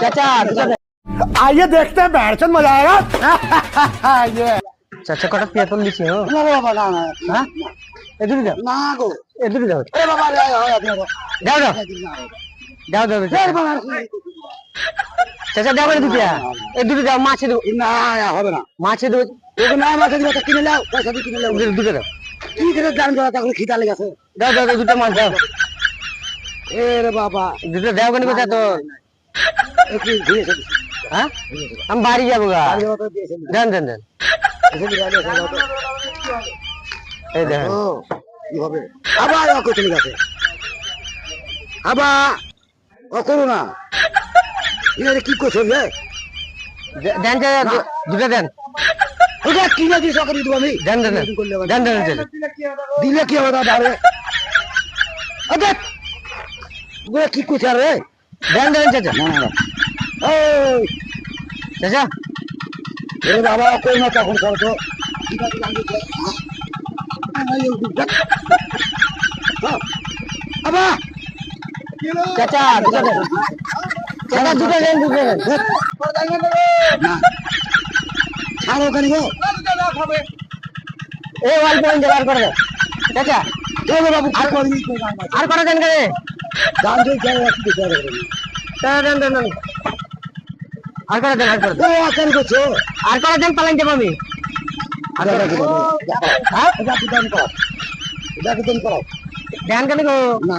चाचा आइए देखते हैं बैठचंद मजा आएगा। ये चाचा कटा पेपर लिखे हो ना बाबा ना ना हाँ इधर जाओ ना गो इधर जाओ अरे बाबा रे हो अपने को जाओ जाओ जाओ जाओ फिर बाबा चाचा जाओ दिया इधर जाओ माछे दो ना या হবে না माछे दो ওকে না মাছ দিবা তো কিনে নাও পয়সা দিয়ে কিনে নাও দুটো দাও কি করে দাম করা তাহলে খিদা লেগেছে দাও দাও দাও, দুটো মাছ দাও এ রে বাবা দুটো দাও কেন কথা তো একটু ঘুরে হ্যাঁ আমি বাড়ি যাবো গা আর যাও তো দিয়েছেন দেন দেন দেন এসে দিলে যাও তো এই দেখেন ও কি হবে আবার ও চলে গেছে আবার ও করো না এর কি করছ রে দেন চাচা দুটো দেন ওটা কিনে দিছ করে দিব আমি দেন দেন দেন দেন দেন চাচা দিলে কি হবে দাদা ওটা ওটা কি করছ রে দেন দেন চাচা না না ওই চাচা এ বাবা কই না তখন করো তো ঠিক আছে জানি তো আমি দেখ আবা চাচা দুটো দেন চাচা দুটো দেন দুটো দেন না ছাড়ো কেন গো এই অল্প পয়েন্ট আর করে দাও চাচা চলো বাবু আর করে দেন করে দাম দিয়ে যাও একটু দেখে দেন দেন দেন আর করে দেন আর করে দেন ও আকার করছো আর করে দেন পালাইন যাবো আমি আর করে দাও হ্যাঁ এটা কি দাম করো এটা কি দাম করো ধ্যান কেন গো না